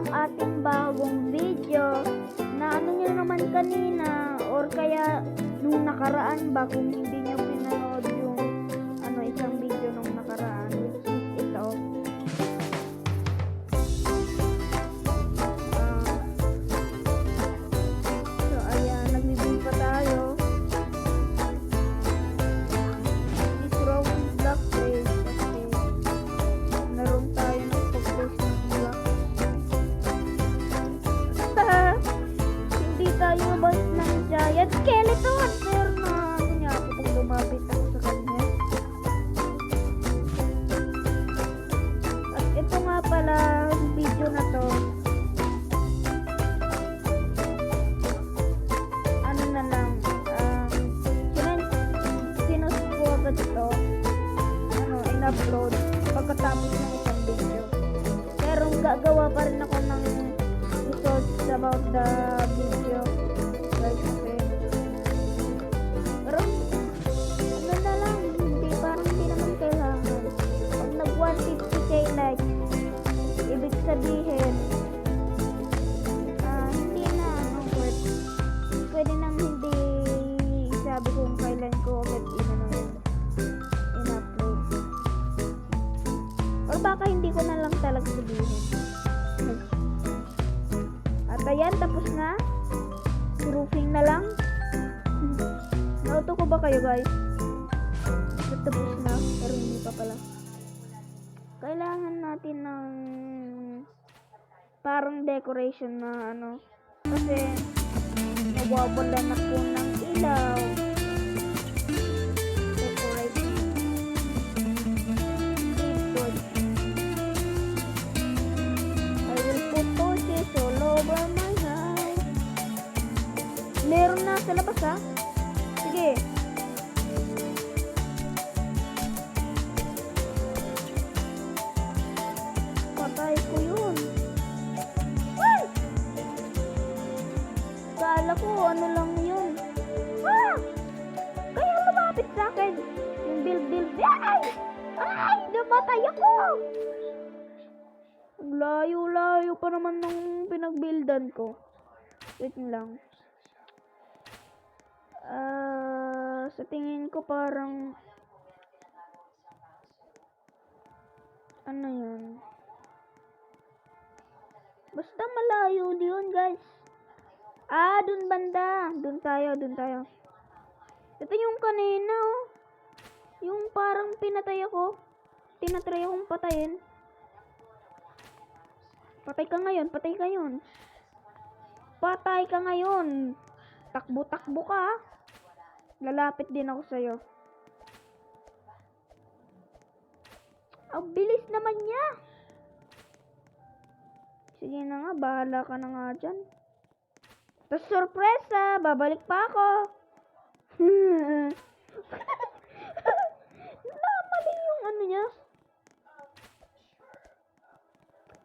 ang ating bagong video na ano nyo naman kanina or kaya nung nakaraan ba kung hindi nyo pinanood yung isang video nung nakaraan, which is ito. So ayan, nagbibig pa tayo. It's wrong with black place kasi naroon tayo ng pag-place ng black. Hindi tayo mabalik ng giant skeleton. Pero na ano niya ako kung lumapit ako sa kanya. At ito nga pala yung video na to. Ano na lang. Sinost ko agad ito. In-upload pagkatapos ng isang video. Pero gagawa pa rin ako ng results about the video. Guys, okay. Pero ano na lang, parang hindi naman kailangan. Pag nag 150k likes, ibig sabihin hindi na pwede nang hindi sabi kung kailan ko agad in-upload. Or baka hindi ko na lang talaga sabihin. At ayan, tapos na. Roofing na lang. Nauto ko ba kayo, guys? Tapos na, pero hindi pa pala. Kailangan natin ng parang decoration na kasi nawawala na po ng ilaw. Decoration. I will put torches all over my house. Meron na sa labas, ha? Sige. Patay ko yun. Ay! Kala ko ano lang yun. Kaya lumapit sa akin. Yung build. Ay! Namatay ako! Layo-layo pa naman nung pinagbuildan ko. Wait lang. Sa tingin ko parang ano yun? Basta malayo yun, guys. Dun banda. Dun tayo. Ito yung kanina, oh. Yung parang pinatay ako. Tinatry akong patayin. Patay ka ngayon. Takbo ka. Lalapit din ako sa'yo. Ang bilis naman niya. Sige na nga, bahala ka na nga dyan. Tapos sorpresa, babalik pa ako. Namali yung ano niya.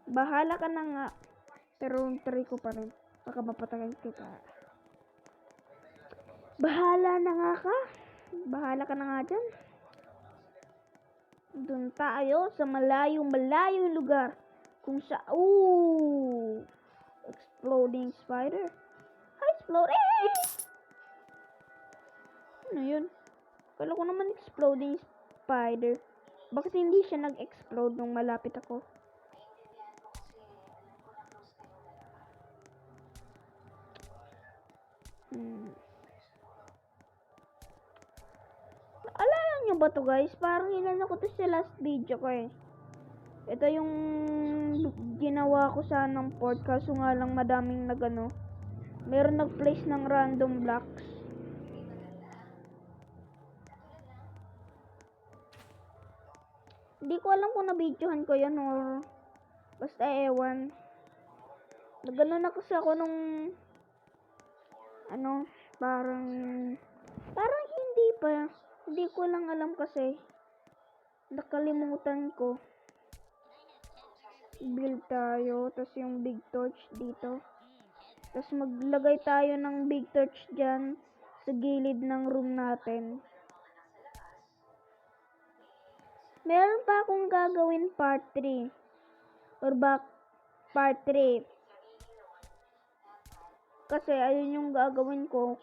Bahala ka na nga. Pero try ko pa rin. Baka mapatayin kita. Bahala ka na nga dyan. Doon tayo sa malayong lugar. Kung sa exploding spider. Exploding! Ano yun? Kala ko naman exploding spider. Bakit hindi siya nag-explode nung malapit ako? Alala nyo ba to, guys? Parang inano ko to sa last video ko eh. Ito yung ginawa ko sa ng port, kaso nga lang madaming meron nag-place ng random blocks. Hindi ko alam kung na-videohan ko yan or basta ewan. Nagano na kasi ako nung parang hindi pa. Hindi ko lang alam kasi. Nakalimutan ko. Build tayo. Tapos yung big torch dito. Tapos maglagay tayo ng big torch dyan sa gilid ng room natin. Meron pa akong gagawin part 3. Or part 3. Kasi ayun yung gagawin ko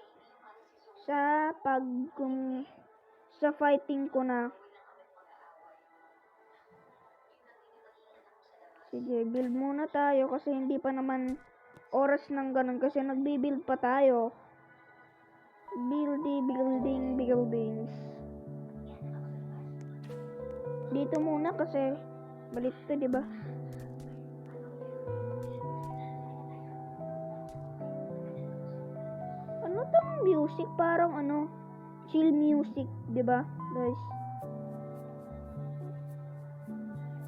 sa sa fighting ko na. Sige, build muna tayo kasi hindi pa naman oras ng ganun kasi nagbi-build pa tayo. Buildings. Dito muna kasi balit to, di ba? Ano tong music? Parang chill music, di ba, guys?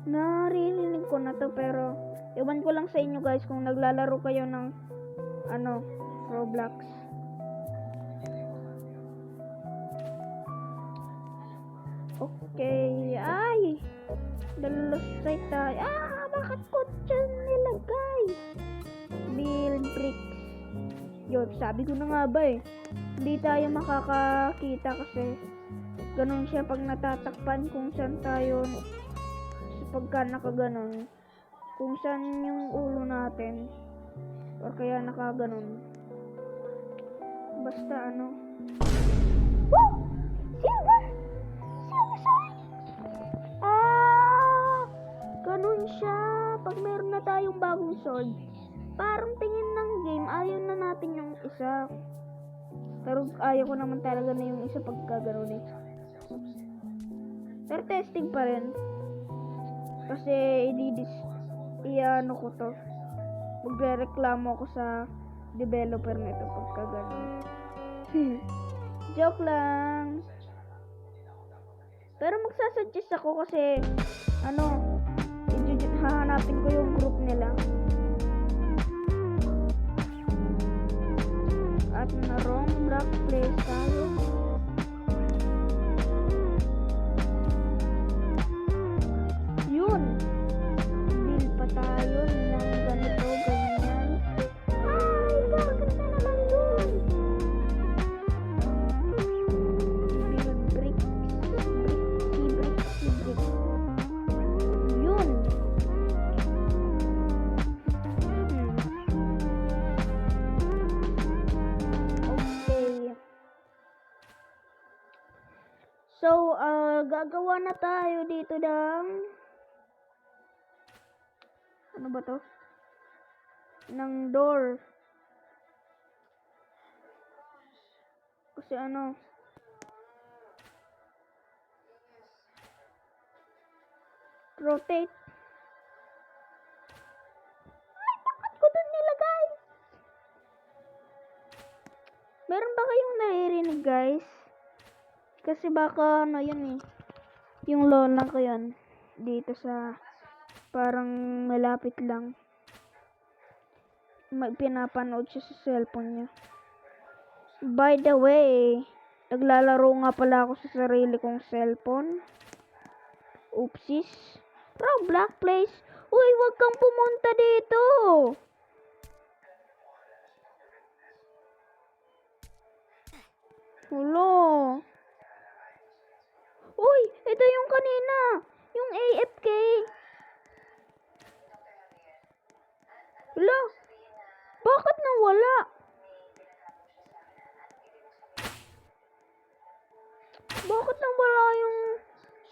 Narinig ko na to pero iwan ko lang sa inyo guys kung naglalaro kayo ng Roblox. Okay, ay dalusay tayo. Bakit ko dyan nilagay? Build bricks. Yun, sabi ko na nga ba hindi tayo makakakita kasi ganun siya pag natatakpan kung saan tayo pagka nakaganon, kung saan yung ulo natin or kaya nakaganon. Basta Woo! Silver! Ganun siya. Pag meron na tayong bagong sword, parang tingin ng game, ayaw na natin yung isa. Pero ayaw ko naman talaga na yung isa pagka ganon Pero testing pa rin. Kasi ko to. Magrereklamo ako sa developer nito pagka ganun. Joke lang. Pero magsasuggest ako kasi hahanapin ko yung group nila. At wrong block place tayo. Yun. Build pa tayo ng ganito, ganyan. Ay, gaganda naman yun. Build bricks. Yun. Okay. So, gagawa na tayo dito ng ano ba to? Ng door. Kasi rotate. Ay, bakit ko dun nilagay? Meron ba kayong naririnig, guys? Kasi baka yun yung lola ko yun. Dito sa parang malapit lang. Pinapanood siya sa cellphone niya. By the way, naglalaro nga pala ako sa sarili kong cellphone. Oopsies. Roblox place. Uy, wag kang pumunta dito. Hulo. Uy, ito yung kanina. Yung AFK. Hala, bakit nawala? Bakit nawala yung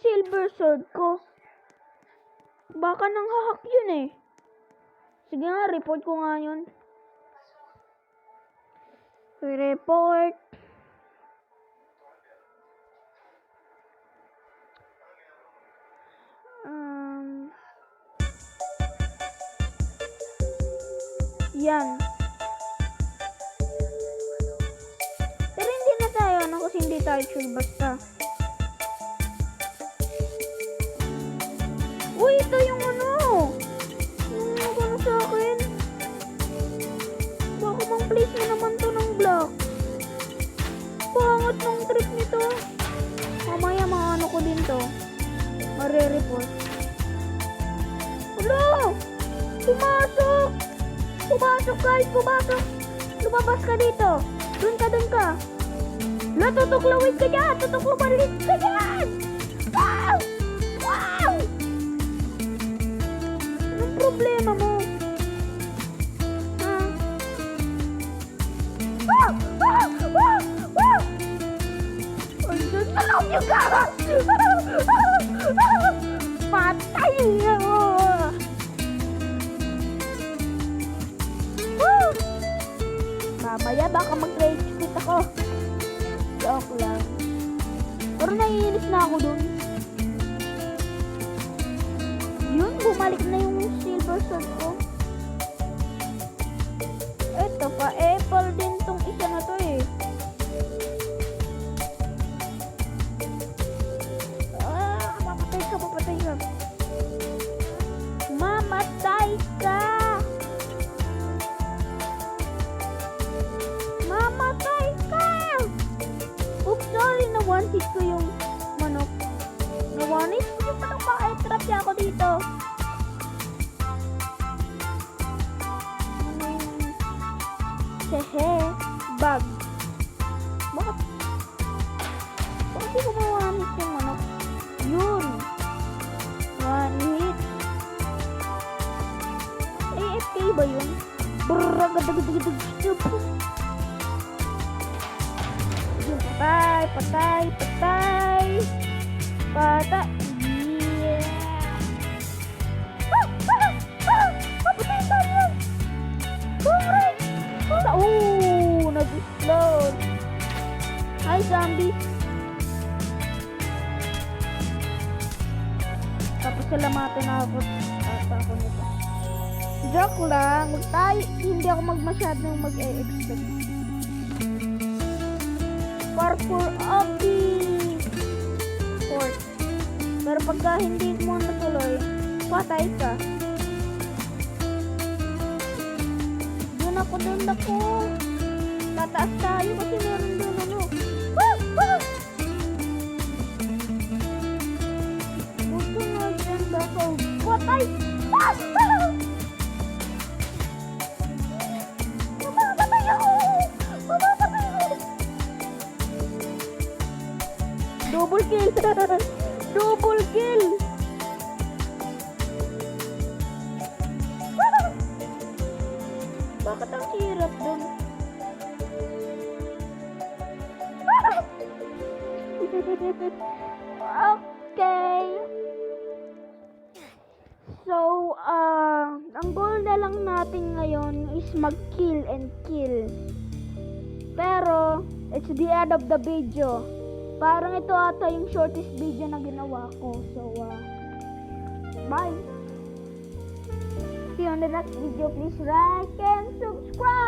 silver sword ko? Baka nang hack yun Sige nga, report ko nga yun. Report. Yan. Pero hindi na tayo kasi hindi tayo sure basta. Uy, ito yung yung sa akin. Baka mang place na naman to ng block. Pangat ng trip nito. Mamaya ko din to. Mare-report. Hello! Pumasok! Pumasok guys! Pumasok! Lumabas ka dito! Dun ka! Tutuklawin ka dyan! Tutuklawin ka dyan! Wow! Wow! Anong problema mo? you ka! Patay niyo! Woo! Mamaya baka mag-rage quit ako. Joke lang. Pero naiinis na ako dun. Yun, bumalik na yung silver sword ko. Ito pa, apple din tong isa na to eh. Mamatay ka, mamatay ka. Mamatay ka! Mamatay ka! Oops, sorry, na-one-hit ko yung manok. Na-one-hit ko yung manok, maka-trap niya ako dito. Hehe, bug. Bakit di ko ma-one-hit yung manok? Yun. One-hit. AFK ba yun? Brrrr, patay, patay, patay. Patay. Yeah. Patay tayo. Alright. Nag-explode. Hi, zombie. Tapos salamatin ako. Ata ako nito. Joke lang. Hindi ako masyadong mag-e-expect. Parkour obby. Fort. Pero pagka hindi mo natuloy, patay ka. Doon ako. Tataas tayo kasi meron doon ano. Gusto nga dyan ako. Patay! Mamamatay ako! Double kill! Double kill! Bakit ang hirap dun? Okay. So, ang goal na lang natin ngayon is mag-kill and kill. Pero, it's the end of the video. Parang ito ata yung shortest video na ginawa ko. So, bye! See you on the next video. Please like and subscribe!